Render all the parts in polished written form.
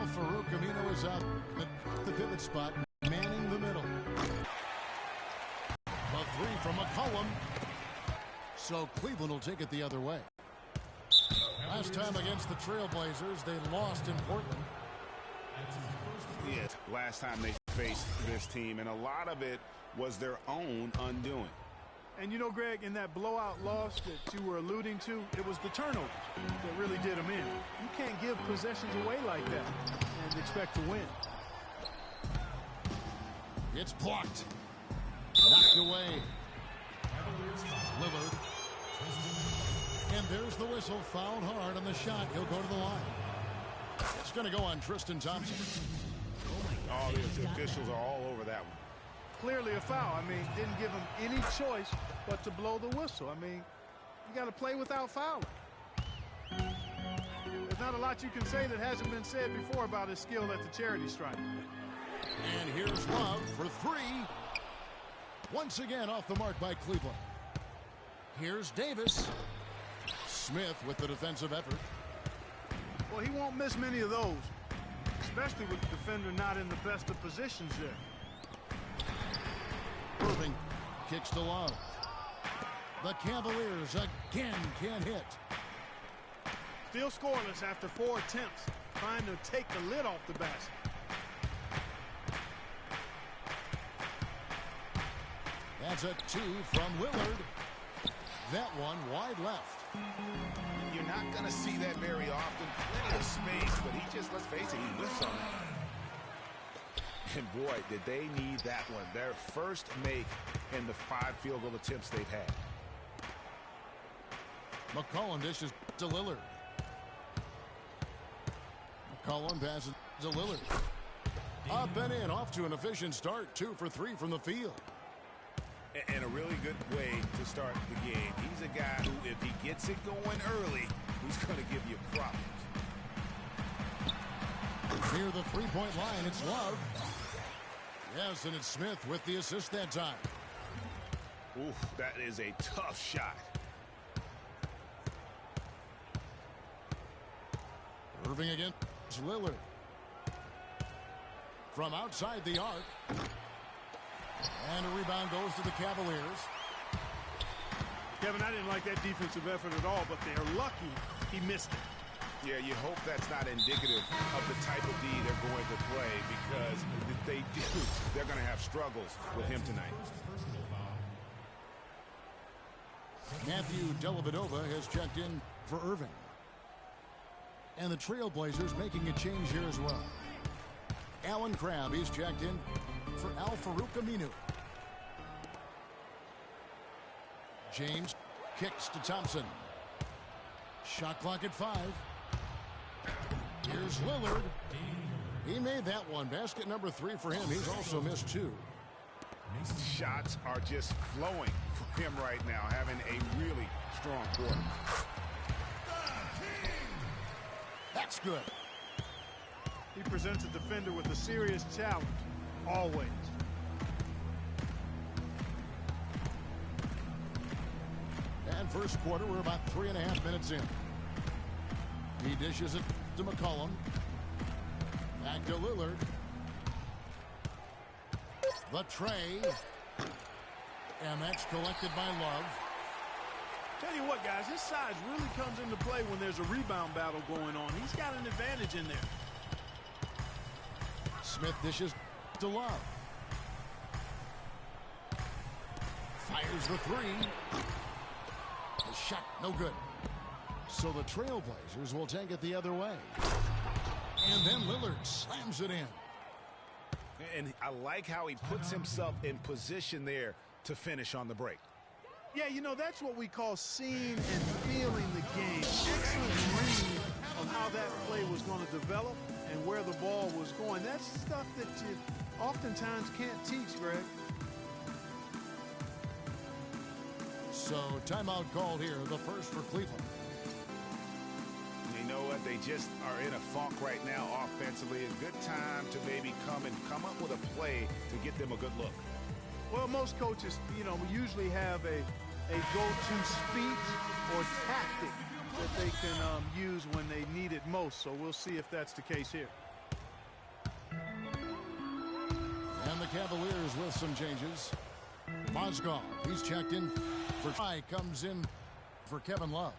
Al-Farouq Amino is out at the pivot spot, manning the middle. A three from McCollum. So Cleveland will take it the other way. Last time against the Trailblazers, they lost in Portland. Yeah, last time they faced this team, and a lot of it was their own undoing. And you know, Greg, in that blowout loss that you were alluding to, it was the turnovers that really did them in. You can't give possessions away like that and expect to win. It's blocked. Knocked away. Lillard. And there's the whistle. Fouled hard on the shot. He'll go to the line. It's going to go on Tristan Thompson. Oh, the officials are all over that one. Clearly a foul. I mean, didn't give him any choice but to blow the whistle. I mean, you got to play without fouling. There's not a lot you can say that hasn't been said before about his skill at the charity stripe. And here's Love for three. Once again off the mark by Cleveland. Here's Davis. Smith with the defensive effort. Well, he won't miss many of those, especially with the defender not in the best of positions there. Irving kicks to Love. The Cavaliers again can't hit. Still scoreless after 4 attempts, trying to take the lid off the basket. That's a two from Lillard. That one wide left. You're not going to see that very often. Plenty of space, but he just, let's face it, he whiffs on that. And boy, did they need that one. Their first make in the 5 field goal attempts they've had. McCollum dishes to Lillard. McCollum passes to Lillard. Up and in, off to an efficient start. 2 for 3 from the field. And a really good way to start the game. He's a guy who, if he gets it going early, he's going to give you problems. Near the three-point line, it's Love. Yes, and it's Smith with the assist that time. Oof, that is a tough shot. Irving against Lillard. From outside the arc. And a rebound goes to the Cavaliers. Kevin, I didn't like that defensive effort at all, but they're lucky he missed it. Yeah, you hope that's not indicative of the type of D they're going to play, because if they do, they're going to have struggles with him tonight. Matthew Dellavedova has checked in for Irving. And the Trailblazers making a change here as well. Alan Crabb, he's checked in for Al-Farouq Amino. James kicks to Thompson. Shot clock at 5. Here's Lillard. He made that one. Basket number 3 for him. He's also missed 2. Shots are just flowing for him right now, having a really strong quarter. That's good. He presents a defender with a serious challenge, always. And first quarter, we're about 3.5 minutes in. He dishes it to McCollum. Back to Lillard. The tray. And that's collected by Love. Tell you what, guys, his size really comes into play when there's a rebound battle going on. He's got an advantage in there. Smith dishes to Love. Fires the 3. The shot, no good. So the Trailblazers will take it the other way. And then Lillard slams it in. And I like how he puts himself in position there to finish on the break. Yeah, you know, that's what we call seeing and feeling the game. Excellent read of how that play was going to develop and where the ball was going. That's stuff that you oftentimes can't teach, Greg. So timeout called here, the first for Cleveland. You know what? They just are in a funk right now offensively. A good time to maybe come up with a play to get them a good look. Well, most coaches, you know, we usually have a go-to speech or tactic that they can use when they need it most. So we'll see if that's the case here. And the Cavaliers with some changes. Mozgov, he's checked in for Ty, comes in for Kevin Love.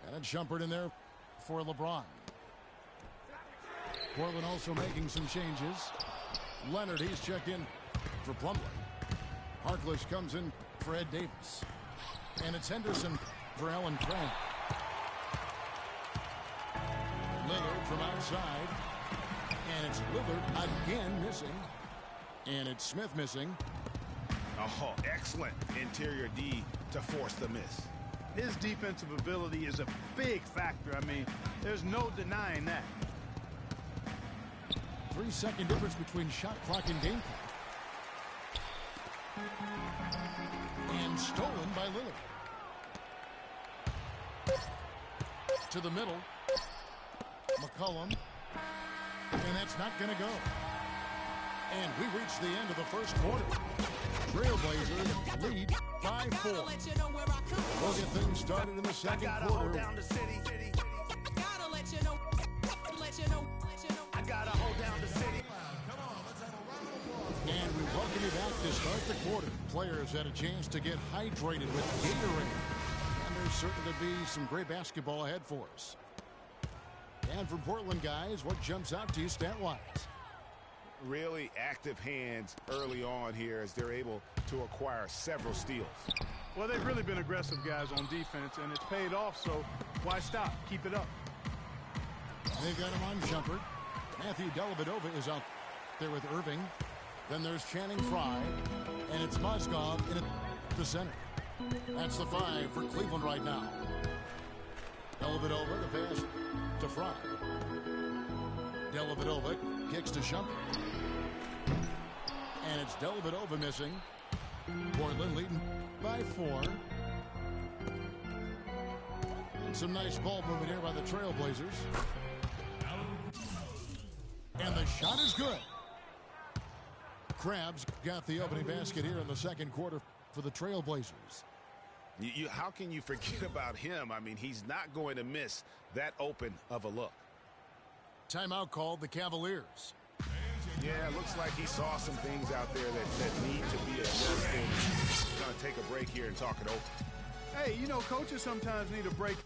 And it's Shumpert in there for LeBron. Portland also making some changes. Leonard, he's checked in for Plumlee. Harkless comes in for Ed Davis. And it's Henderson for Allen Crabbe. Lillard from outside. And it's Lillard again missing. And it's Smith missing. Oh, excellent interior D to force the miss. His defensive ability is a big factor. I mean, there's no denying that. 3-second difference between shot clock and game clock. And stolen by Lillard. To the middle. McCollum. And that's not going to go. And we reach the end of the first quarter. Trailblazers lead by 4. We'll get things started in the second quarter. And we welcome you back to start the quarter. Players had a chance to get hydrated with Gatorade. And there's certain to be some great basketball ahead for us. And for Portland guys, what jumps out to you stat-wise? Really active hands early on here as they're able to acquire several steals. Well, they've really been aggressive guys on defense, and it's paid off, so why stop? Keep it up. They've got him on Shumpert. Matthew Dellavedova is out there with Irving. Then there's Channing Frye, and it's Mozgov in the center. That's the 5 for Cleveland right now. Dellavedova, the pass to Frye. Dellavedova kicks to Shumpert. And it's Dellavedova missing. Portland leading by 4. And some nice ball movement here by the Trailblazers. And the shot is good. Krabs got the opening basket here in the second quarter for the Trailblazers. How can you forget about him? I mean, he's not going to miss that open of a look. Timeout called the Cavaliers. Yeah, it looks like he saw some things out there that need to be adjusted. He's going to take a break here and talk it over. Hey, you know, coaches sometimes need a break.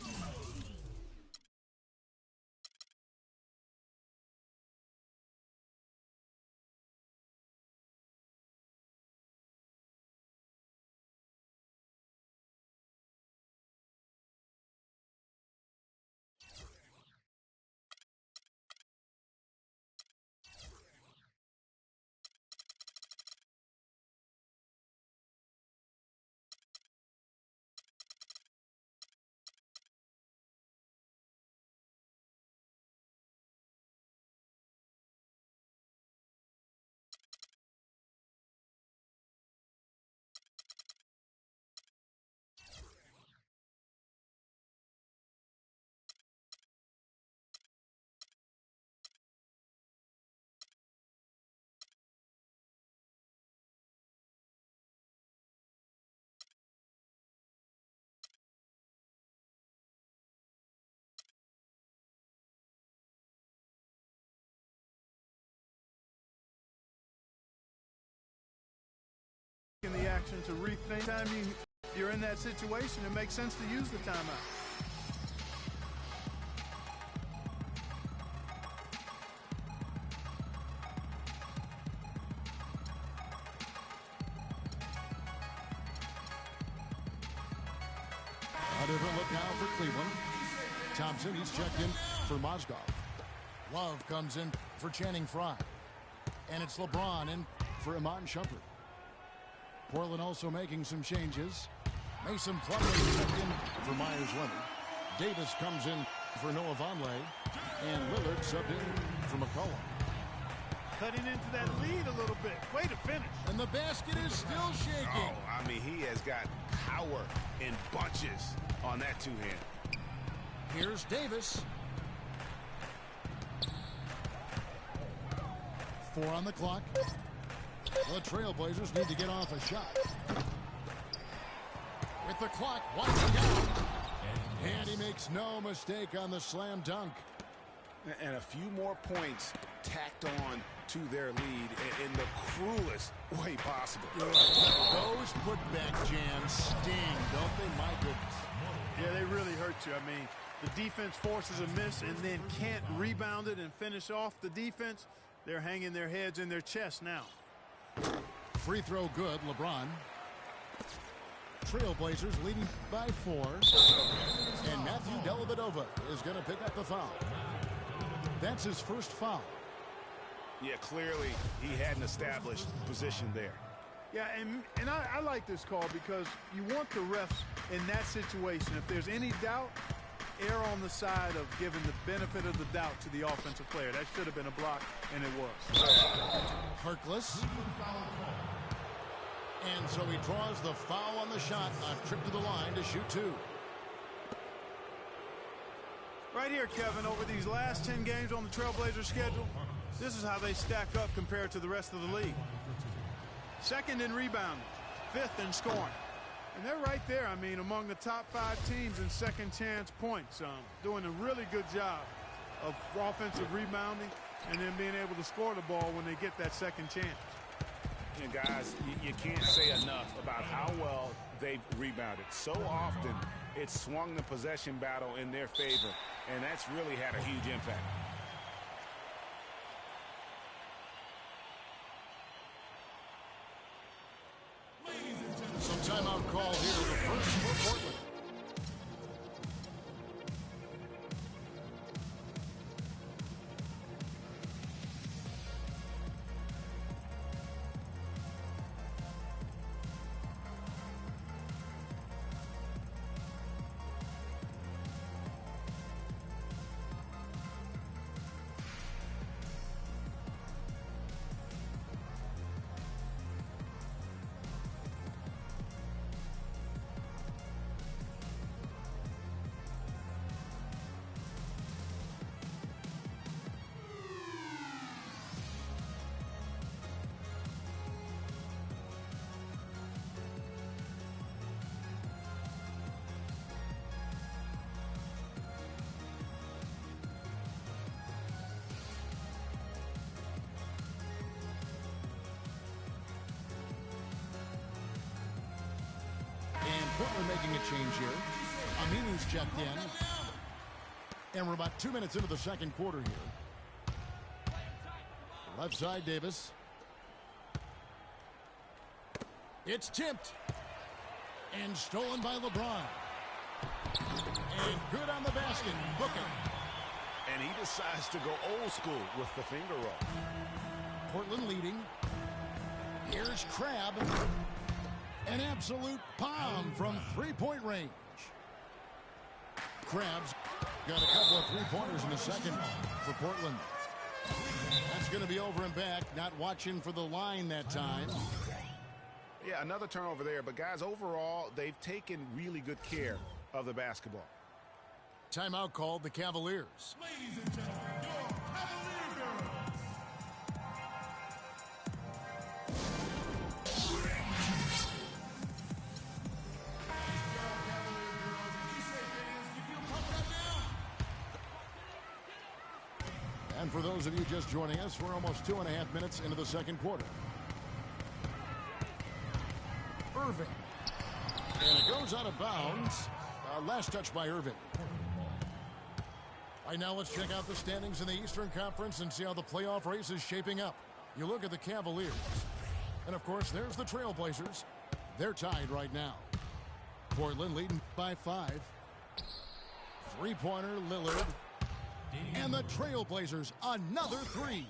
In the action to rethink. Time you're in that situation, it makes sense to use the timeout. A different look now for Cleveland. Thompson, he's checked in for Mozgov. Love comes in for Channing Frye. And it's LeBron in for Iman Shumpert. Portland also making some changes. Mason Plumlee checked in for Myers Leonard. Davis comes in for Noah Vonleh. And Lillard subbed in for McCollum. Cutting into that lead a little bit. Way to finish. And the basket is still shaking. Oh, I mean, he has got power in bunches on that two-hand. Here's Davis. 4 on the clock. The Trailblazers need to get off a shot. With the clock winding down. And he makes no mistake on the slam dunk. And a few more points tacked on to their lead in the cruelest way possible. Those putback jams sting, don't they? My goodness. Yeah, they really hurt you. I mean, the defense forces a miss and then can't rebound it and finish off the defense. They're hanging their heads in their chest now. Free throw good, LeBron. Trailblazers leading by 4. And Matthew Dellavedova is going to pick up the foul. That's his first foul. Yeah, clearly he had an established position there. Yeah, and I like this call because you want the refs in that situation. If there's any doubt, err on the side of giving the benefit of the doubt to the offensive player. That should have been a block, and it was. Harkless. And so he draws the foul on the shot. A trip to the line to shoot 2. Right here, Kevin, over these last 10 games on the Trailblazers schedule, this is how they stack up compared to the rest of the league. Second in rebounding, 5th in scoring. And they're right there, I mean, among the top 5 teams in second chance points. Doing a really good job of offensive rebounding and then being able to score the ball when they get that second chance. And guys, you can't say enough about how well they've rebounded. So often, it's swung the possession battle in their favor, and that's really had a huge impact. Some timeout call here, the first for Portland. Portland making a change here. Aminu's checked in. And we're about 2 minutes into the second quarter here. Left side, Davis. It's tipped. And stolen by LeBron. And good on the basket. Booking. And he decides to go old school with the finger roll. Portland leading. Here's Crabbe. An absolute palm from three-point range. Crabbe's got a couple of three-pointers in the second for Portland. That's going to be over and back. Not watching for the line that time. Yeah, another turnover there. But, guys, overall, they've taken really good care of the basketball. Timeout called the Cavaliers. Ladies and gentlemen, your Cavalier girls. And for those of you just joining us, we're almost 2.5 minutes into the second quarter. Irving. And it goes out of bounds. Last touch by Irving. All right, now let's check out the standings in the Eastern Conference and see how the playoff race is shaping up. You look at the Cavaliers. And, of course, there's the Trailblazers. They're tied right now. Portland leading by 5. Three-pointer, Lillard. And the Trailblazers, another 3.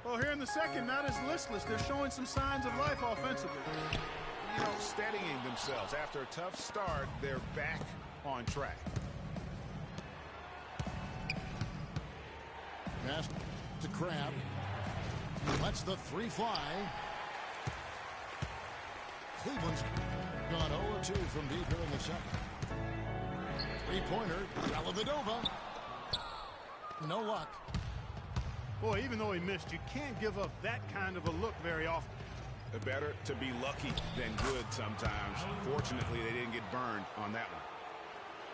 Well, here in the second, not as listless. They're showing some signs of life offensively. You know, steadying themselves. After a tough start, they're back on track. Pass to Crabbe. Lets the 3 fly. Cleveland's gone 0-2 from deep here in the second. Three-pointer, Dellavedova. No luck. Boy, even though he missed, you can't give up that kind of a look very often. Better to be lucky than good sometimes. Fortunately, they didn't get burned on that one.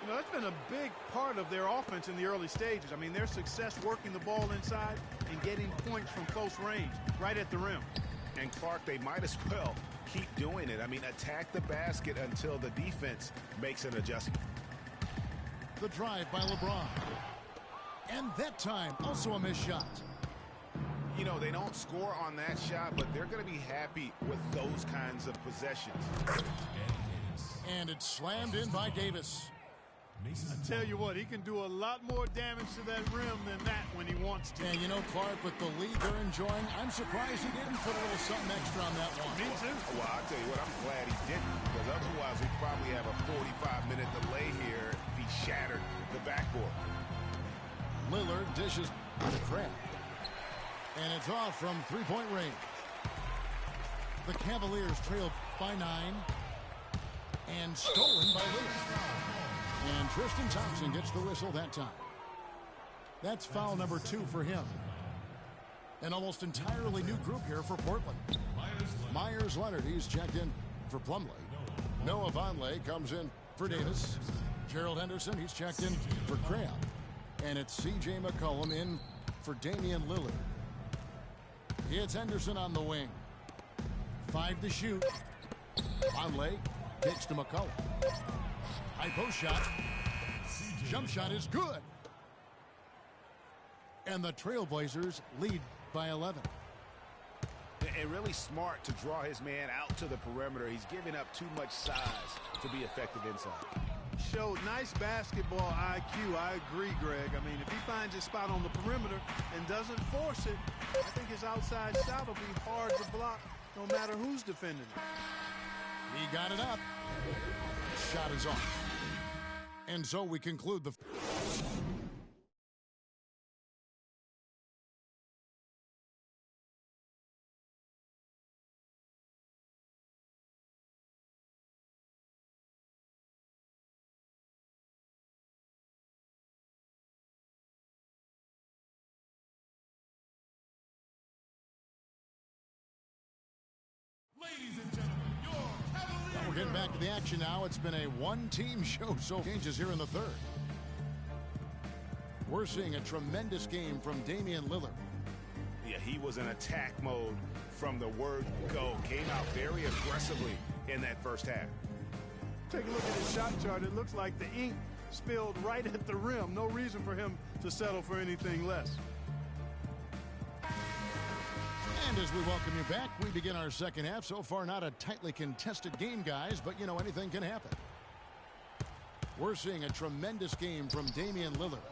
You know, that's been a big part of their offense in the early stages. I mean, their success working the ball inside and getting points from close range, right at the rim. And Clark, they might as well keep doing it. I mean, attack the basket until the defense makes an adjustment. The drive by LeBron. And that time, also a missed shot. You know, they don't score on that shot, but they're going to be happy with those kinds of possessions. And it's slammed in by Davis. I tell you what, he can do a lot more damage to that rim than that when he wants to. And you know, Clark, with the lead they're enjoying, I'm surprised he didn't put a little something extra on that one. Me too. Well, I'll tell you what, I'm glad he didn't, because otherwise we'd probably have a 45-minute delay here if he shattered the backboard. Lillard dishes to Crabbe. And it's off from three-point range. The Cavaliers trail by 9. And stolen by Lillard. And Tristan Thompson gets the whistle that time. That's foul number 2 for him. An almost entirely new group here for Portland. Myers Leonard, he's checked in for Plumlee. Noah Vonleh comes in for Davis. Gerald Henderson, he's checked in for Crabbe. And it's C.J. McCollum in for Damian Lillard. It's Henderson on the wing. 5 to shoot. Vonleh kicks to McCollum. High post shot. Jump shot is good. And the Trailblazers lead by 11. And really smart to draw his man out to the perimeter. He's giving up too much size to be effective inside. Showed nice basketball IQ. I agree, Greg. I mean, if he finds his spot on the perimeter and doesn't force it, I think his outside shot will be hard to block no matter who's defending it. He got it up. Shot is off. And so we conclude the... Ladies and gentlemen, your Cavaliers. We're getting back to the action now. It's been a one-team show, so changes here in the third. We're seeing a tremendous game from Damian Lillard. Yeah, he was in attack mode from the word go. Came out very aggressively in that first half. Take a look at his shot chart. It looks like the ink spilled right at the rim. No reason for him to settle for anything less. And as we welcome you back, we begin our second half. So far, not a tightly contested game, guys, but, you know, anything can happen. We're seeing a tremendous game from Damian Lillard.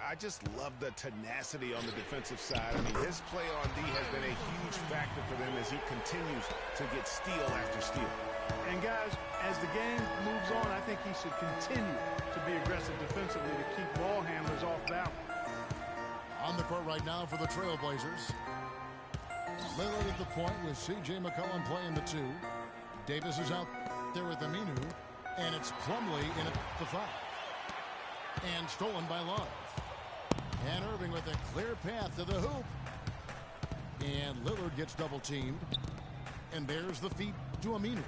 I just love the tenacity on the defensive side. I mean, his play on D has been a huge factor for them as he continues to get steal after steal. And, guys, as the game moves on, I think he should continue to be aggressive defensively to keep ball handlers off balance. On the court right now for the Trailblazers. Lillard at the point with C.J. McCollum playing the 2. Davis is out there with Aminu. And it's Plumlee in at the 5. And stolen by Love. And Irving with a clear path to the hoop. And Lillard gets double-teamed. And there's the feed to Aminu.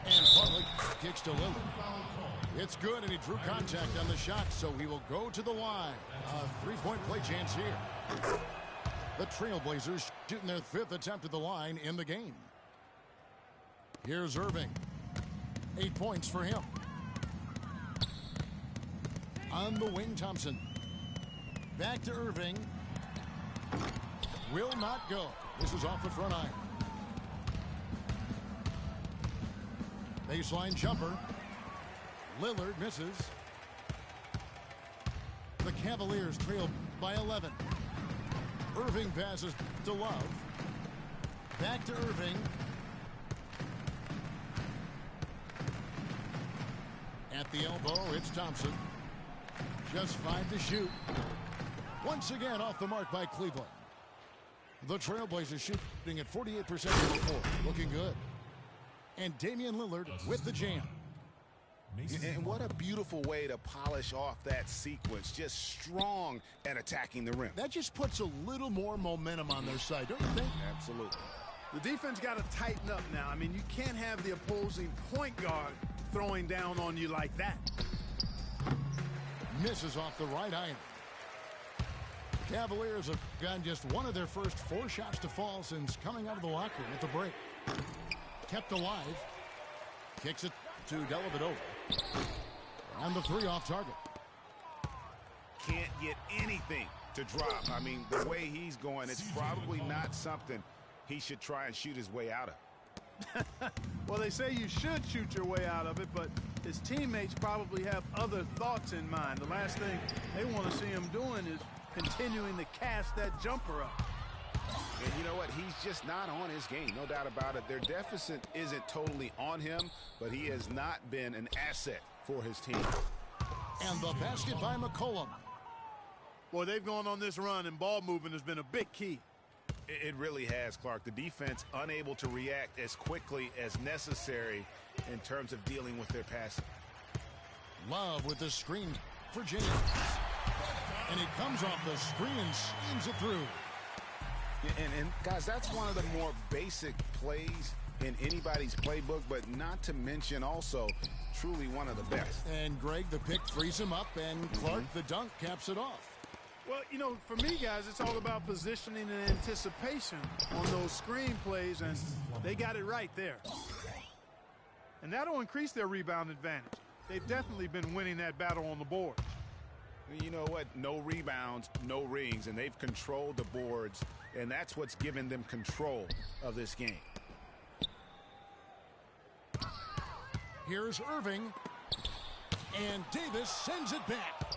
And Plumlee kicks to Lillard. It's good, and he drew contact on the shot, so he will go to the line. A three-point play chance here. The Trailblazers shooting their 5th attempt at the line in the game. Here's Irving. 8 points for him. On the wing, Thompson. Back to Irving. Will not go. This is off the front iron. Baseline jumper. Lillard misses. The Cavaliers trail by 11. Irving passes to Love. Back to Irving. At the elbow, it's Thompson. Just 5 to shoot. Once again off the mark by Cleveland. The Trailblazers shooting at 48% from the floor. Looking good. And Damian Lillard with the jam. And what a beautiful way to polish off that sequence. Just strong at attacking the rim. That just puts a little more momentum on their side, don't you think? Absolutely. The defense got to tighten up now. I mean, you can't have the opposing point guard throwing down on you like that. Misses off the right iron. The Cavaliers have gotten just one of their first 4 shots to fall since coming out of the locker room at the break. Kept alive. Kicks it to Dellavedova. And the 3 off target. Can't get anything to drop. I mean, the way he's going, it's probably not something he should try and shoot his way out of. Well, they say you should shoot your way out of it, but his teammates probably have other thoughts in mind. The last thing they want to see him doing is continuing to cast that jumper up. And you know what? He's just not on his game, no doubt about it. Their deficit isn't totally on him, but he has not been an asset for his team. And the basket by McCollum. Boy, they've gone on this run, and ball movement has been a big key. It really has, Clark. The defense unable to react as quickly as necessary in terms of dealing with their passing. Love with the screen for James. And he comes off the screen and schemes it through. And guys, that's one of the more basic plays in anybody's playbook, but not to mention also truly one of the best. And Greg, the pick frees him up, and Clark, the dunk, caps it off. Well, you know, for me, guys, it's all about positioning and anticipation on those screen plays, and they got it right there. And that'll increase their rebound advantage. They've definitely been winning that battle on the board. You know what? No rebounds, no rings, and they've controlled the boards, and that's what's given them control of this game. Here's Irving, and Davis sends it back.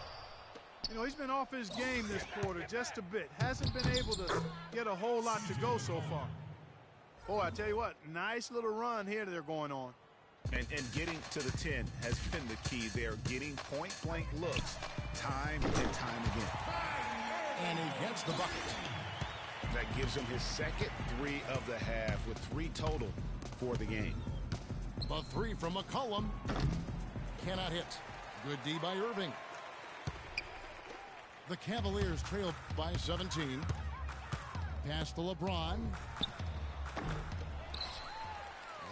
You know, he's been off his game this quarter just a bit. Hasn't been able to get a whole lot to go so far. Boy, I tell you what, nice little run here they're going on. And getting to the 10 has been the key. They're getting point-blank looks time and time again. And he gets the bucket. That gives him his second 3 of the half with 3 total for the game. The 3 from McCollum. Cannot hit. Good D by Irving. The Cavaliers trail by 17. Pass to LeBron.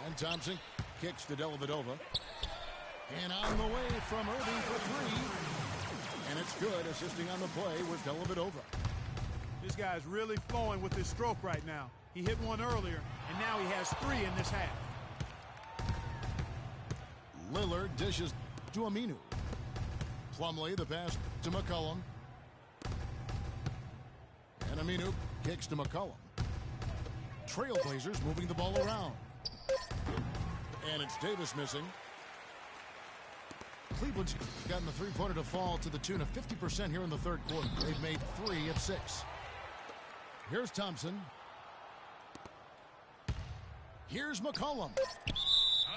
And Thompson kicks to Dellavedova. And on the way from Irving for 3. And it's good, assisting on the play with Dellavedova. This guy's really flowing with his stroke right now. He hit one earlier, and now he has 3 in this half. Lillard dishes to Aminu. Plumlee, the pass to McCollum. And Aminu kicks to McCollum. Trailblazers moving the ball around. And it's Davis missing. Cleveland's gotten the 3-pointer to fall to the tune of 50% here in the third quarter. They've made 3 of 6. Here's Thompson. Here's McCollum.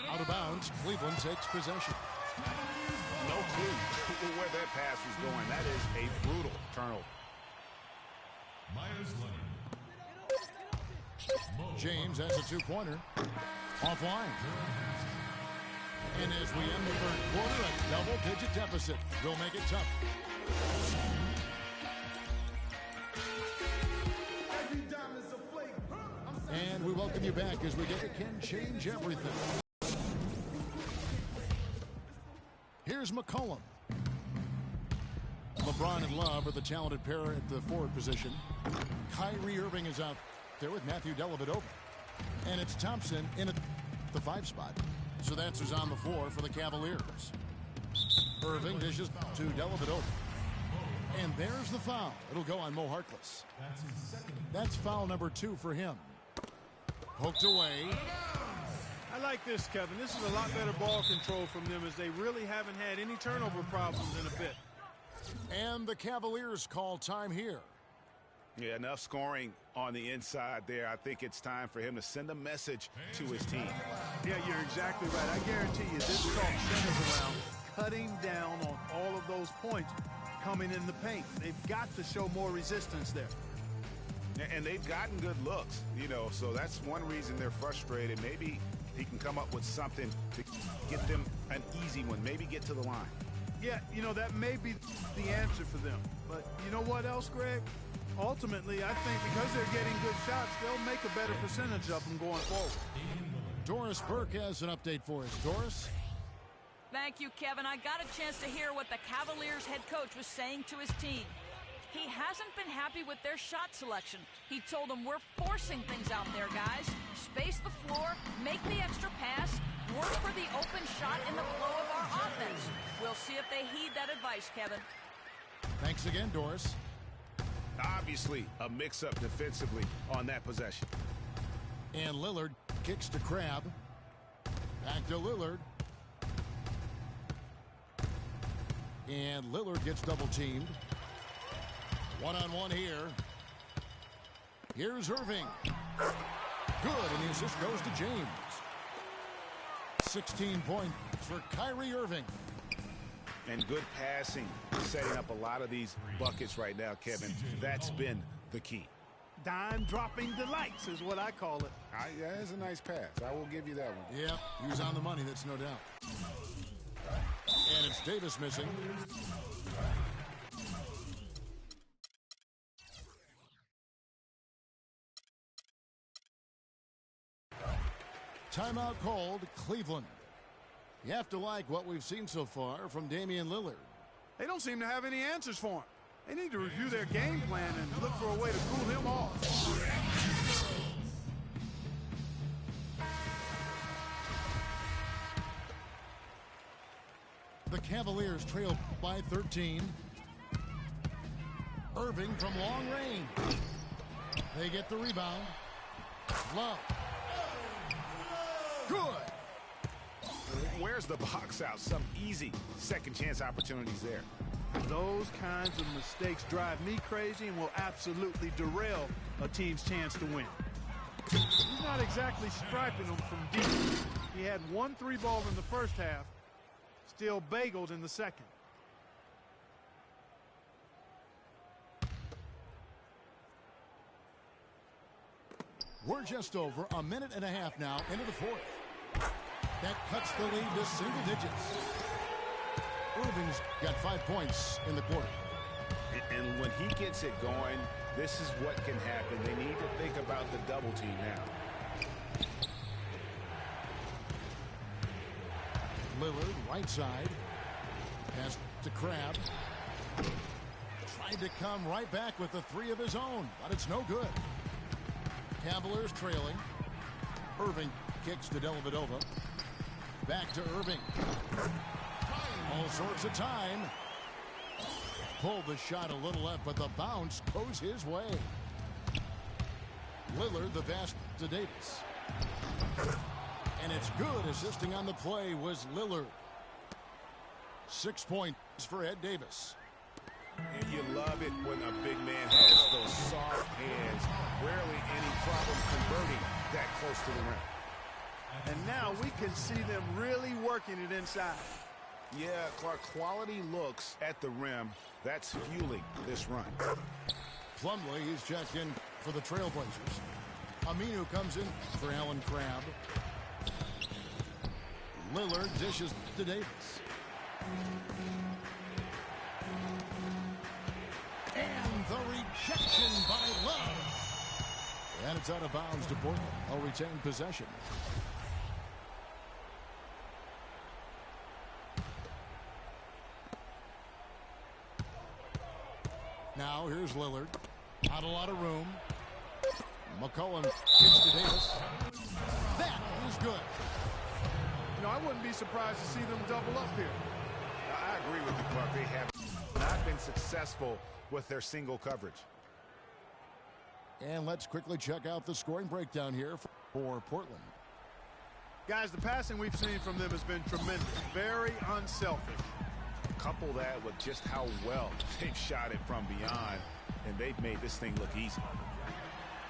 Out of bounds. Cleveland takes possession. No clue where that pass was going. That is a brutal turnover. Myers Leonard. James has a 2-pointer. Offline. And as we end the third quarter, a double-digit deficit will make it tough. And we welcome you back as we get it can change everything. Here's McCollum. LeBron and Love are the talented pair at the forward position. Kyrie Irving is out there with Matthew Dellavedova. And it's Thompson in at the 5 spot. So that's who's on the floor for the Cavaliers. Irving dishes to Dellavedova. And there's the foul. It'll go on Mo Harkless. That's foul number 2 for him. Poked away. I like this, Kevin. This is a lot better ball control from them, as they really haven't had any turnover problems in a bit. And the Cavaliers call time here. Yeah, enough scoring on the inside there. I think it's time for him to send a message to his team. Yeah, you're exactly right. I guarantee you this talk centers around cutting down on all of those points coming in the paint. They've got to show more resistance there. And they've gotten good looks, you know, so that's one reason they're frustrated. Maybe he can come up with something to get them an easy one, maybe get to the line. Yeah, you know, that may be the answer for them. But you know what else, Greg? Ultimately, I think because they're getting good shots, they'll make a better percentage of them going forward. Doris Burke has an update for us. Doris? Thank you, Kevin. I got a chance to hear what the Cavaliers head coach was saying to his team. He hasn't been happy with their shot selection. He told them, we're forcing things out there, guys. Space the floor, make the extra pass, work for the open shot in the flow of our offense. We'll see if they heed that advice, Kevin. Thanks again, Doris. Obviously, a mix-up defensively on that possession. And Lillard kicks to Crabbe. Back to Lillard. And Lillard gets double-teamed. One-on-one here. Here's Irving. Good, and the assist goes to James. 16 points for Kyrie Irving. And good passing, setting up a lot of these buckets right now, Kevin. That's been the key. Dime-dropping delights is what I call it. Yeah, that's a nice pass. I will give you that one. Yeah, he was on the money, that's no doubt. And it's Davis missing. Timeout called, Cleveland. You have to like what we've seen so far from Damian Lillard. They don't seem to have any answers for him. They need to review their game plan and look for a way to cool him off. The Cavaliers trail by 13. Irving from long range. They get the rebound. Love. Good. Where's the box out? Some easy second chance opportunities there. Those kinds of mistakes drive me crazy and will absolutely derail a team's chance to win. He's not exactly striping them from deep. He had 1 3-ball in the first half, still bageled in the second. We're just over a minute and a half now into the fourth. That cuts the lead to single digits. Irving's got 5 points in the quarter. And when he gets it going, this is what can happen. They need to think about the double team now. Lillard, right side. Pass to Crabbe. Tried to come right back with the 3 of his own, but it's no good. Cavaliers trailing. Irving kicks to Dellavedova. Back to Irving. All sorts of time. Pulled the shot a little left, but the bounce goes his way. Lillard, the pass to Davis. And it's good. Assisting on the play was Lillard. 6 points for Ed Davis. And you love it when a big man has those soft hands. Rarely any problem converting that close to the rim. And now we can see them really working it inside. Yeah, Clark, quality looks at the rim. That's fueling this run. Plumlee is checked in for the Trailblazers. Aminu comes in for Allen Crabbe. Lillard dishes to Davis. And the rejection by Love. And it's out of bounds to Portland. I'll retain possession. Now here's Lillard. Not a lot of room. McCollum kicks to Davis. That is good. You know, I wouldn't be surprised to see them double up here. I agree with you, Clark. They have not been successful with their single coverage. And let's quickly check out the scoring breakdown here for Portland. Guys, the passing we've seen from them has been tremendous. Very unselfish. Couple that with just how well they've shot it from beyond, and they've made this thing look easy.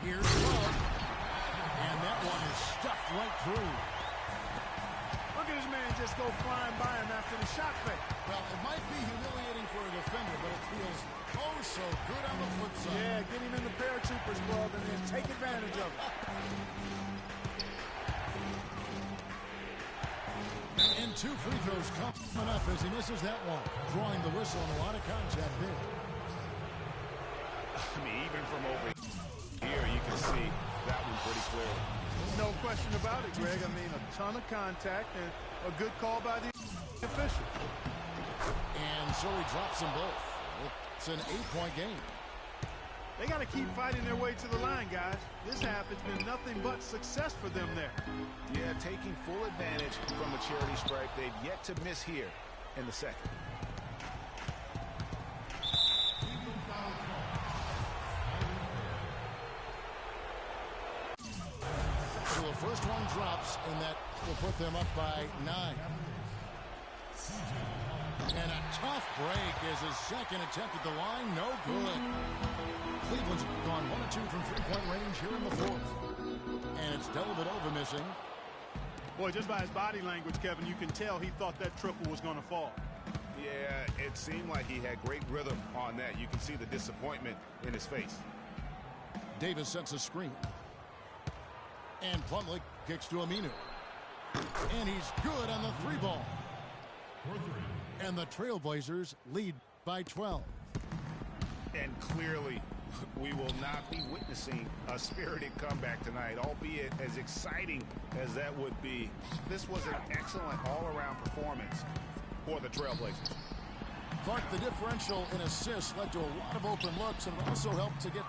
Here's Love. And that one is stuffed right through. Look at this man just go flying by him after the shot fake. Well, it might be humiliating for a defender, but it feels oh so good on the flip side. Yeah, get him in the paratroopers club and then take advantage of it. And 2 free throws coming up as he misses that one, drawing the whistle and a lot of contact there. I mean, even from over here, you can see that one pretty clearly. No question about it, Greg. I mean, a ton of contact and a good call by the... Official. And so he drops them both. It's an 8-point game. They got to keep fighting their way to the line, guys. This half has been nothing but success for them there. Yeah, taking full advantage from a charity stripe. They've yet to miss here in the second. So the first one drops, and that will put them up by 9. And a tough break as his second attempt at the line. No good. Cleveland's gone 1 of 2 from three-point range here in the fourth. And it's Dellavedova missing. Boy, just by his body language, Kevin, you can tell he thought that triple was going to fall. Yeah, it seemed like he had great rhythm on that. You can see the disappointment in his face. Davis sets a screen. And Plumlee kicks to Aminu. And he's good on the 3-ball. And the Trailblazers lead by 12. And clearly, we will not be witnessing a spirited comeback tonight, albeit as exciting as that would be. This was an excellent all-around performance for the Trailblazers. Clark, the differential in assists led to a lot of open looks, and it also helped to get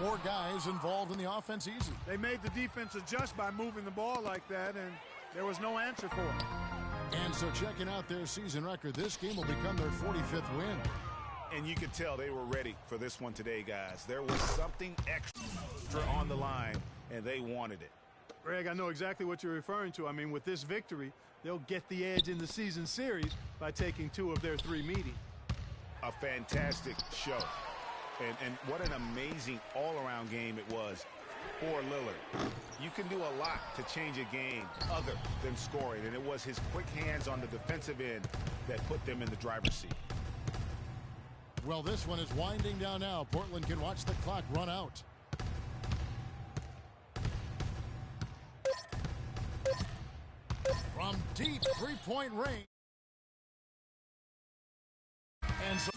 more guys involved in the offense easy. They made the defense adjust by moving the ball like that, and there was no answer for it. And so checking out their season record, this game will become their 45th win. And you could tell they were ready for this one today, guys. There was something extra on the line, and they wanted it. Greg, I know exactly what you're referring to. I mean, with this victory, they'll get the edge in the season series by taking 2 of their 3 meetings. A fantastic show. And what an amazing all-around game it was for Lillard. You can do a lot to change a game other than scoring, and it was his quick hands on the defensive end that put them in the driver's seat. Well, this one is winding down now. Portland can watch the clock run out. From deep three-point range. And so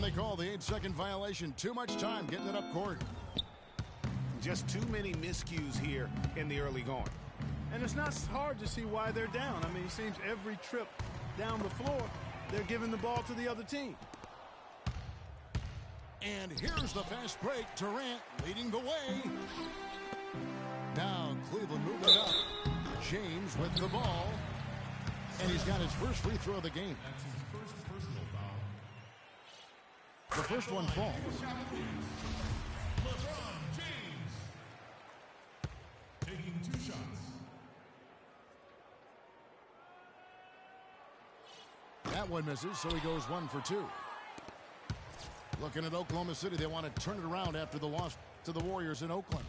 they call the 8-second violation. Too much time getting it up court. Just too many miscues here in the early going. And it's not hard to see why they're down. I mean, it seems every trip down the floor, they're giving the ball to the other team. And here's the fast break. Durant leading the way. Now Cleveland moving up. James with the ball. And he's got his first free throw of the game. That's his first personal foul. The first one falls. LeBron James taking 2 shots. That one misses, so he goes 1 for 2. Looking at Oklahoma City, they want to turn it around after the loss to the Warriors in Oakland.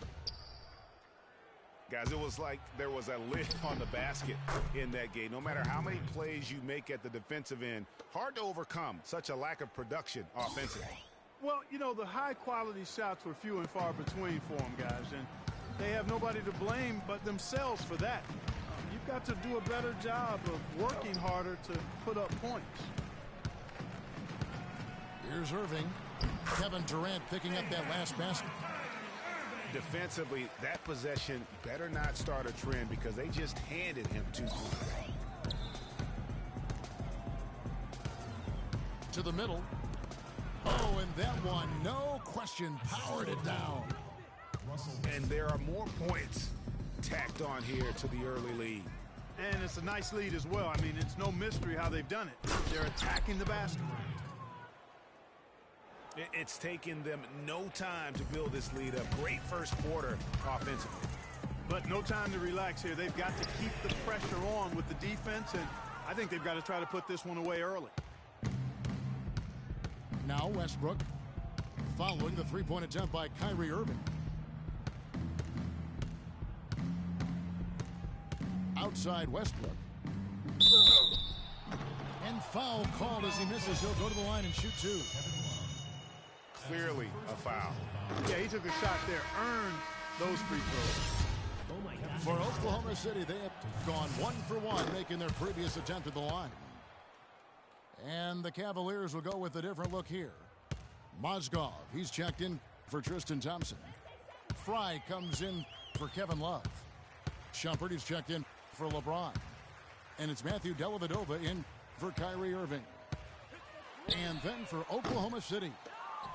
Guys, it was like there was a lid on the basket in that game. No matter how many plays you make at the defensive end, hard to overcome such a lack of production offensively. Well, you know, the high-quality shots were few and far between for them, guys, and they have nobody to blame but themselves for that. You've got to do a better job of working harder to put up points. Here's Irving. Kevin Durant picking up that last basket. Defensively, that possession better not start a trend because they just handed him 2 points. To the middle. Oh, and that one, no question, powered it down. And there are more points tacked on here to the early lead. And it's a nice lead as well. I mean, it's no mystery how they've done it. They're attacking the basket. It's taken them no time to build this lead up. Great first quarter offensively. But no time to relax here. They've got to keep the pressure on with the defense, and I think they've got to try to put this one away early. Now Westbrook following the three-point attempt by Kyrie Irving. Outside Westbrook. And foul called as he misses. He'll go to the line and shoot 2. Clearly a foul. Yeah, he took a shot there, earned those free throws. For Oklahoma City, they have gone 1 for 1, making their previous attempt at the line. And the Cavaliers will go with a different look here. Mozgov, he's checked in for Tristan Thompson. Fry comes in for Kevin Love. Shumpert, he's checked in for LeBron. And it's Matthew Dellavedova in for Kyrie Irving. And then for Oklahoma City,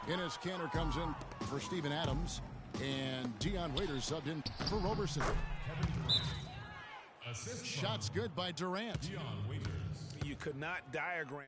Enes Kanter comes in for Steven Adams. And Dion Waiters subbed in for Roberson. Shots good by Durant. Dion Waiters. You could not diagram.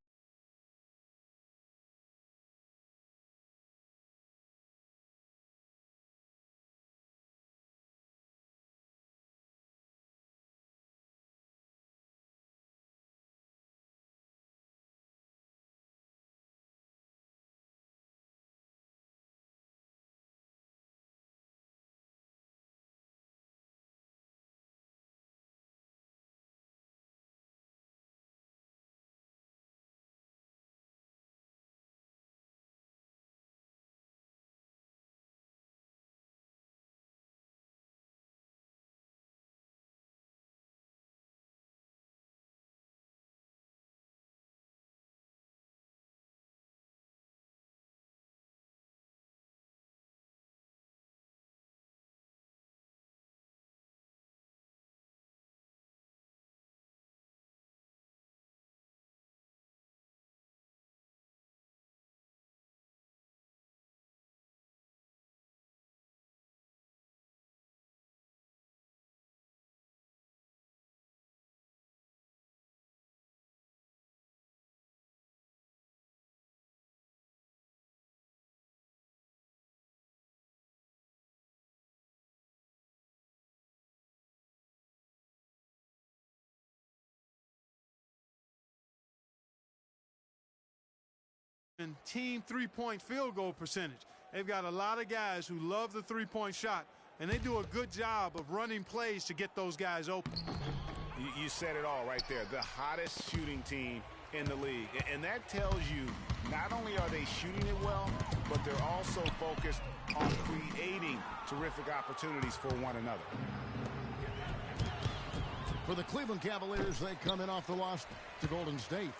And team three-point field goal percentage. They've got a lot of guys who love the three-point shot, and they do a good job of running plays to get those guys open. You said it all right there. The hottest shooting team in the league. And that tells you not only are they shooting it well, but they're also focused on creating terrific opportunities for one another. For the Cleveland Cavaliers, they come in off the loss to Golden State.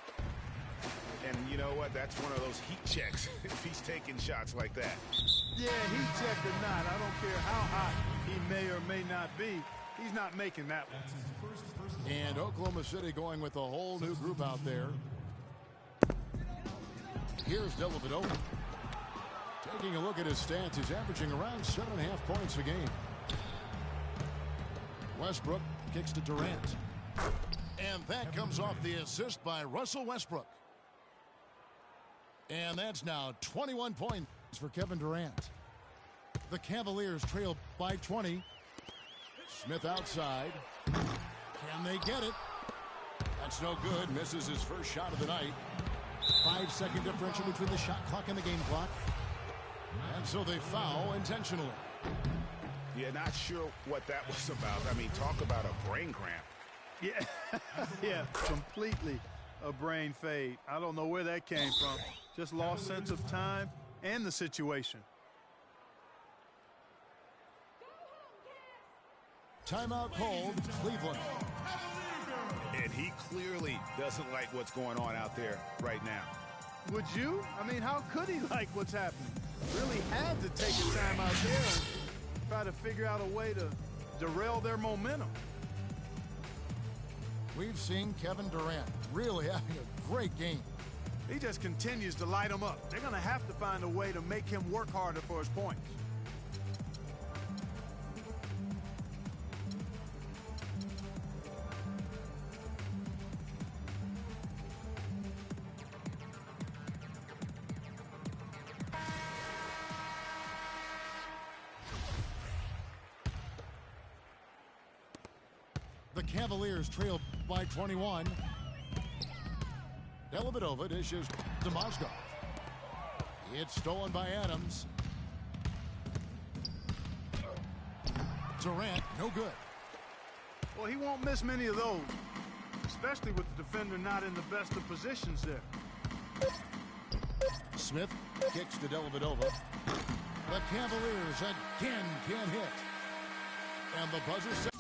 And you know what? That's one of those heat checks if he's taking shots like that. Yeah, heat check or not, I don't care how hot he may or may not be. He's not making that one. That's his first personal And foul. Oklahoma City going with a whole new group out there. Here's Dellavedova. Taking a look at his stats, he's averaging around 7.5 points a game. Westbrook kicks to Durant. And that comes off the assist by Russell Westbrook. And that's now 21 points for Kevin Durant. The Cavaliers trail by 20. Smith outside. Can they get it? That's no good. Misses his first shot of the night. 5-second differential between the shot clock and the game clock. And so they foul intentionally. Yeah, not sure what that was about. I mean, talk about a brain cramp. Yeah, yeah, completely a brain fade. I don't know where that came from. Just lost sense of time and the situation. Timeout called, Cleveland. And he clearly doesn't like what's going on out there right now. Would you? I mean, how could he like what's happening? Really had to take a time out there and try to figure out a way to derail their momentum. We've seen Kevin Durant really having a great game. He just continues to light them up. They're going to have to find a way to make him work harder for his points. The Cavaliers trail by 21. Dellavedova dishes to Mozgov. It's stolen by Adams. Durant, no good. Well, he won't miss many of those, especially with the defender not in the best of positions there. Smith kicks to Dellavedova. The Cavaliers again can't hit. And the buzzer says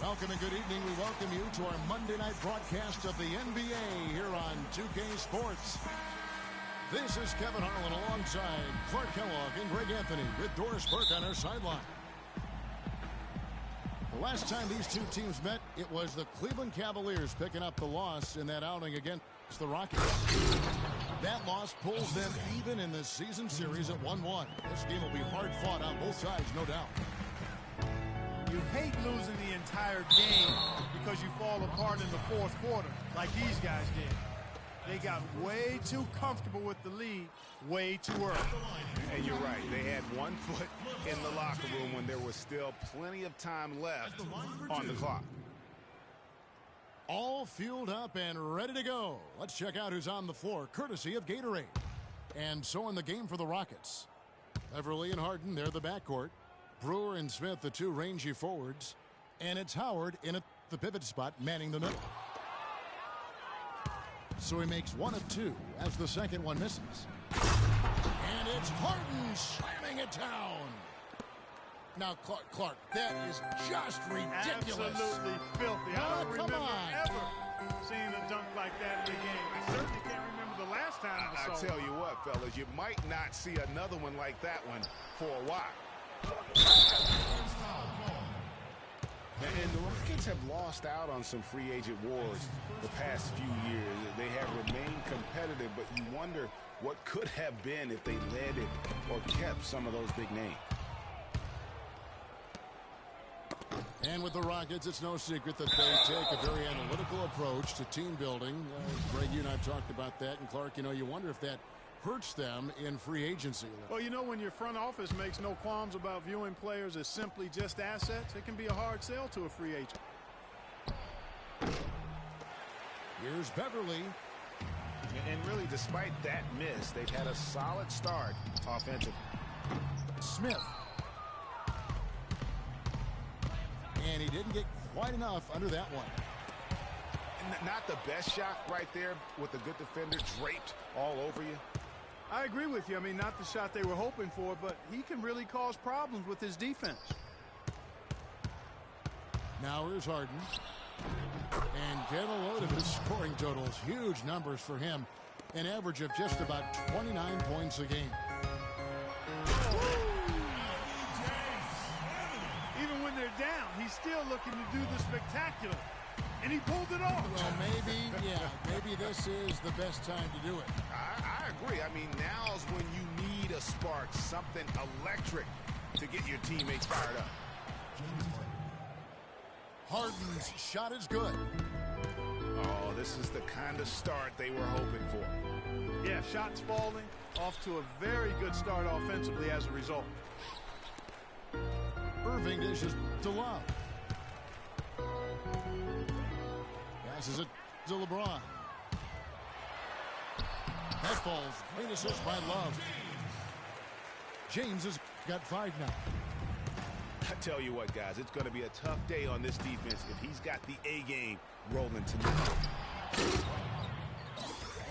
Welcome and good evening. We welcome you to our Monday night broadcast of the NBA here on 2K Sports. This is Kevin Harlan alongside Clark Kellogg and Greg Anthony with Doris Burke on our sideline. The last time these two teams met, it was the Cleveland Cavaliers picking up the loss in that outing against the Rockets. That loss pulls them even in the season series at 1-1. This game will be hard fought on both sides, no doubt. You hate losing the entire game because you fall apart in the fourth quarter like these guys did. They got way too comfortable with the lead way too early. And you're right. They had 1 foot in the locker room when there was still plenty of time left on the clock. All fueled up and ready to go. Let's check out who's on the floor, courtesy of Gatorade. And so in the game for the Rockets, Beverly and Harden, they're the backcourt. Brewer and Smith, the two rangy forwards. And it's Howard in at the pivot spot, manning the middle. So he makes 1 of 2 as the second one misses. And it's Harden slamming it down. Now, Clark, that is just ridiculous. Absolutely filthy. I don't remember ever seeing a dunk like that in the game. I certainly can't remember the last time I saw it. I tell you what, fellas, you might not see another one like that one for a while. And the Rockets have lost out on some free agent wars the past few years. They have remained competitive, but you wonder what could have been if they landed or kept some of those big names. And with the Rockets, it's no secret that they take a very analytical approach to team building. Greg, you and I have talked about that. And Clark, you wonder if that hurts them in free agency. Well, when your front office makes no qualms about viewing players as simply just assets, it can be a hard sell to a free agent. Here's Beverly. And really, despite that miss, they've had a solid start offensively. Smith. And he didn't get quite enough under that one. Not the best shot right there with a good defender draped all over you. I agree with you. Not the shot they were hoping for, but he can really cause problems with his defense. Now here's Harden. And get a load of his scoring totals. Huge numbers for him. An average of just about 29 points a game. Even when they're down, he's still looking to do the spectacular. And he pulled it off. Well, maybe this is the best time to do it. I agree. Now's when you need a spark, something electric to get your teammates fired up. Harden's shot is good. Oh, this is the kind of start they were hoping for. Yeah, shots falling, off to a very good start offensively as a result. Irving dishes to Love. Passes it to LeBron. That falls. Great assist by Love. James has got 5 now. I tell you what, guys, it's going to be a tough day on this defense if he's got the A game rolling tonight.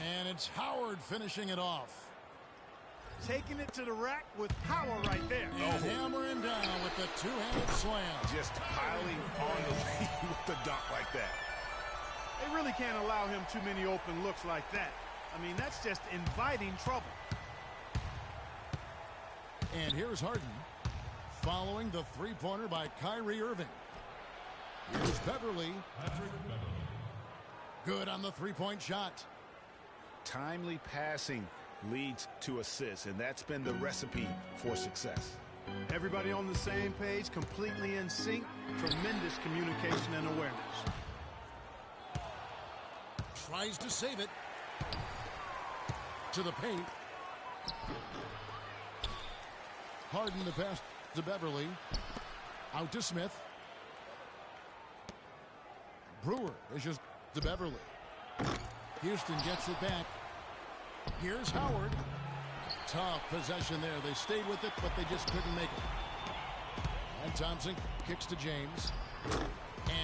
And it's Howard finishing it off. Taking it to the rack with power right there. And hammering down with the two-handed slam. Just piling on the lead with the dunk like that. They really can't allow him too many open looks like that. That's just inviting trouble. And here's Harden following the three-pointer by Kyrie Irving. Here's Beverly. Good on the three-point shot. Timely passing leads to assists, and that's been the recipe for success. Everybody on the same page, completely in sync, tremendous communication and awareness. Tries to save it. To the paint. Harden the pass to Beverly. Out to Smith. Brewer is just to Beverly. Houston gets it back. Here's Howard. Tough possession there. They stayed with it, but they just couldn't make it. And Thompson kicks to James.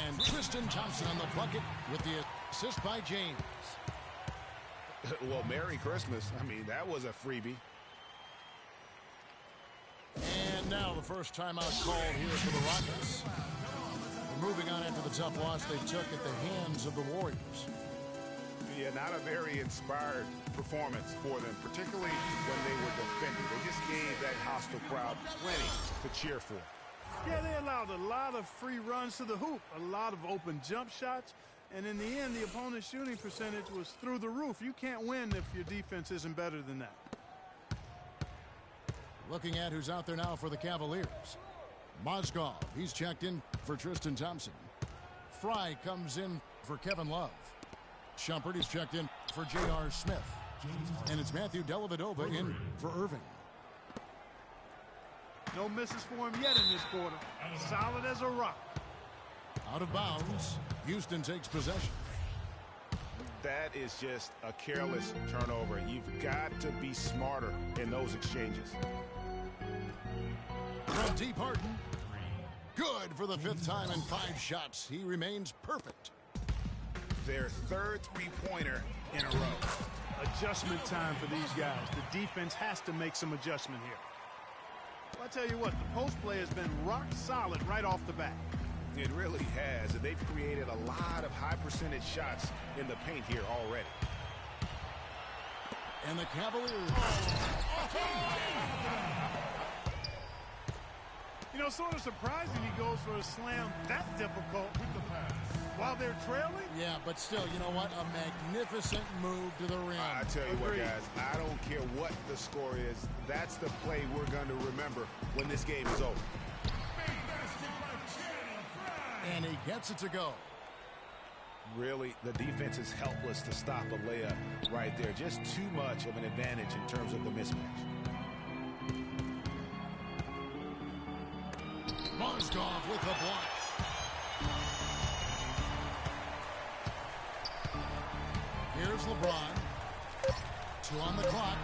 And Tristan Thompson on the bucket with the assist by James. Well, Merry Christmas. That was a freebie. And And now the first timeout called here for the Rockets. They're moving on after the tough loss they took at the hands of the Warriors. Yeah, not a very inspired performance for them, particularly when they were defending. They just gave that hostile crowd plenty to cheer for. Yeah, they allowed a lot of free runs to the hoop, a lot of open jump shots, and in the end, the opponent's shooting percentage was through the roof. You can't win if your defense isn't better than that. Looking at who's out there now for the Cavaliers. Mozgov, he's checked in for Tristan Thompson. Fry comes in for Kevin Love. Shumpert is checked in for J.R. Smith. And it's Matthew Dellavedova in for Irving. No misses for him yet in this quarter. Solid as a rock. Out of bounds. Houston takes possession. That is just a careless turnover. You've got to be smarter in those exchanges. From deep Harden. Good for the 5th time in 5 shots. He remains perfect. Their third three-pointer in a row. Adjustment time for these guys. The defense has to make some adjustment here. Well, I tell you what, the post play has been rock solid right off the bat. It really has, and they've created a lot of high-percentage shots in the paint here already. And the Cavaliers. You know, sort of surprising he goes for a slam that difficult while they're trailing. Yeah, but still, you know what? A magnificent move to the rim. I tell you what, guys, I don't care what the score is. That's the play we're going to remember when this game is over. And he gets it to go. Really, the defense is helpless to stop a layup right there. Just too much of an advantage in terms of the mismatch. Mozgov with the block. Here's LeBron. 2 on the clock.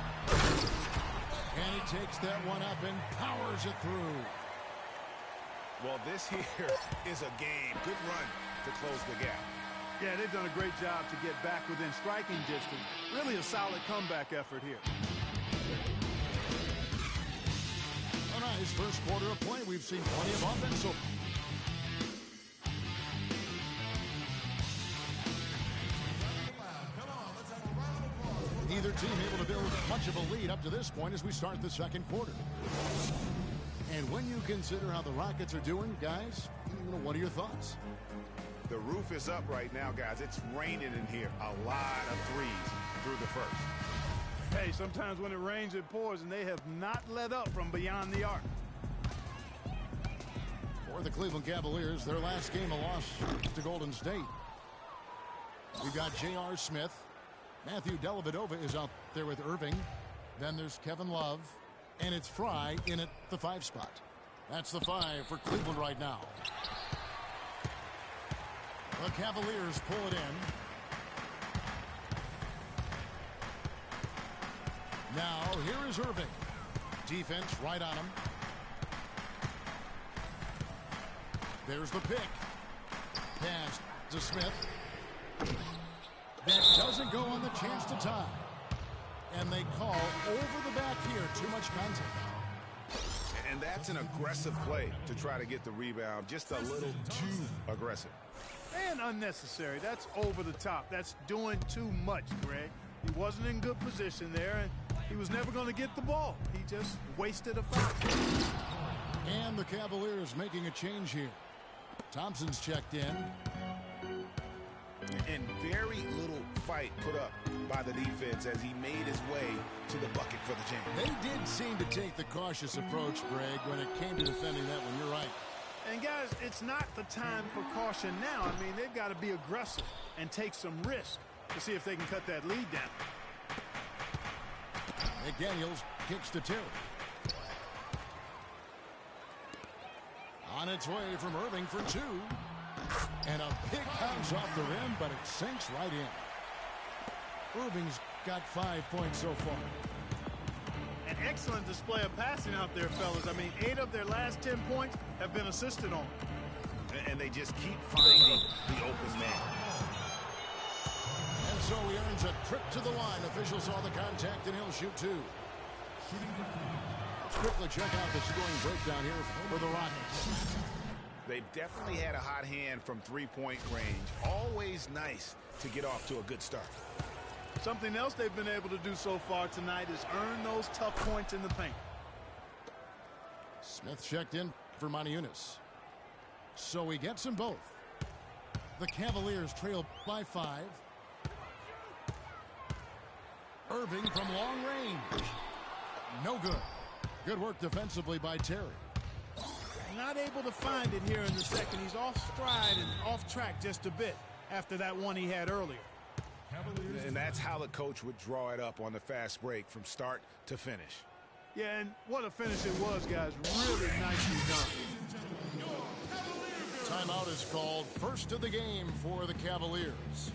And he takes that one up and powers it through. Well, this here is a game. Good run to close the gap. Yeah, they've done a great job to get back within striking distance. Really a solid comeback effort here. A nice first quarter of play. We've seen plenty of offense so neither team able to build much of a lead up to this point as we start the second quarter. And when you consider how the Rockets are doing, guys, what are your thoughts? The roof is up right now, guys. It's raining in here. A lot of threes through the first. Hey, sometimes when it rains, it pours, and they have not let up from beyond the arc. For the Cleveland Cavaliers, their last game a loss to Golden State. We've got J.R. Smith. Matthew Dellavedova is out there with Irving. Then there's Kevin Love. And it's Fry in at the 5 spot. That's the 5 for Cleveland right now. The Cavaliers pull it in. Now, here is Irving. Defense right on him. There's the pick. Pass to Smith. That doesn't go on the chance to tie. And they call over the back here. Too much contact. And that's an aggressive play to try to get the rebound. Just a little too aggressive. And unnecessary. That's over the top. That's doing too much, Greg. He wasn't in good position there, and he was never going to get the ball. He just wasted a foul. And the Cavaliers making a change here. Thompson's checked in. And very little fight put up by the defense as he made his way to the bucket for the jam. They did seem to take the cautious approach, Greg, when it came to defending that one. You're right. And, guys, it's not the time for caution now. I mean, they've got to be aggressive and take some risk to see if they can cut that lead down. McDaniels kicks to Terry. On its way from Irving for 2. And a big bounce off the rim, but it sinks right in. Irving's got 5 points so far. An excellent display of passing out there, fellas. I mean, 8 of their last 10 points have been assisted on. And they just keep finding the open man. And so he earns a trip to the line. Officials saw the contact, and he'll shoot 2. Let's quickly check out the scoring breakdown here for the Rockets. They've definitely had a hot hand from three-point range. Always nice to get off to a good start. Something else they've been able to do so far tonight is earn those tough points in the paint. Smith checked in for Moniunas. So he gets them both. The Cavaliers trail by 5. Irving from long range. No good. Good work defensively by Terry. Not able to find it here in the second. He's off stride and off track just a bit after that one he had earlier. And that's how the coach would draw it up on the fast break from start to finish. Yeah, and what a finish it was, guys. Really nicely done. Timeout is called. First of the game for the Cavaliers.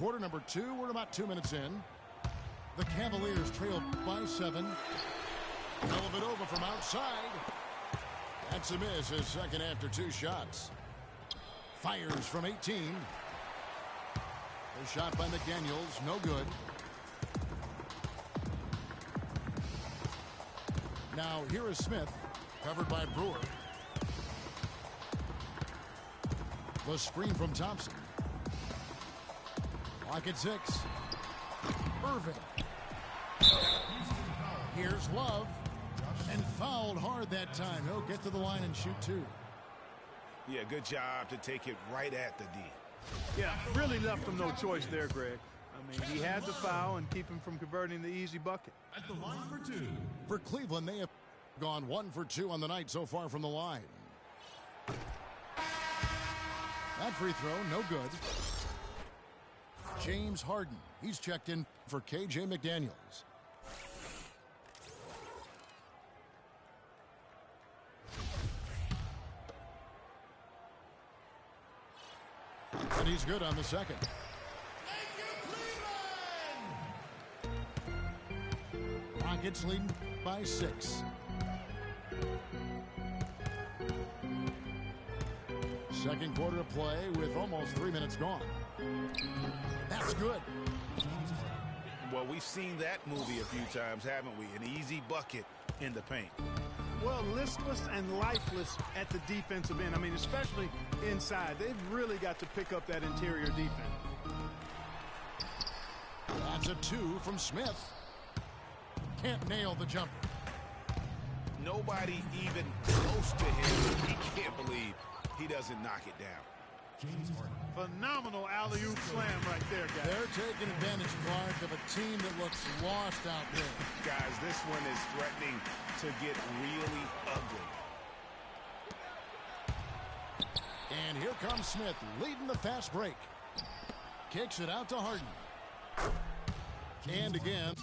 Quarter number 2. We're about 2 minutes in. The Cavaliers trail by 7. Dellavedova from outside. That's a miss. His second after 2 shots. Fires from 18. A shot by McDaniels. No good. Now here is Smith. Covered by Brewer. The screen from Thompson. Clock at 6. Irving. Here's Love. And fouled hard that time. He'll get to the line and shoot 2. Yeah, good job to take it right at the D. Yeah, really left him no choice there, Greg. I mean, he had to foul and keep him from converting the easy bucket. At the line for 2. For Cleveland, they have gone 1 for 2 on the night so far from the line. That free throw, no good. James Harden. He's checked in for KJ McDaniels. And he's good on the second. Rockets leading by 6. Second quarter of play with almost 3 minutes gone. That's good. Well, we've seen that movie a few times, haven't we? An easy bucket in the paint. Well, listless and lifeless at the defensive end. I mean, especially inside. They've really got to pick up that interior defense. That's a 2 from Smith. Can't nail the jumper. Nobody even close to him. He can't believe he doesn't knock it down. James Harden. Phenomenal alley-oop slam right there, guys. They're taking advantage, Clark, of a team that looks lost out there. Guys, this one is threatening to get really ugly. And here comes Smith leading the fast break. Kicks it out to Harden. And again,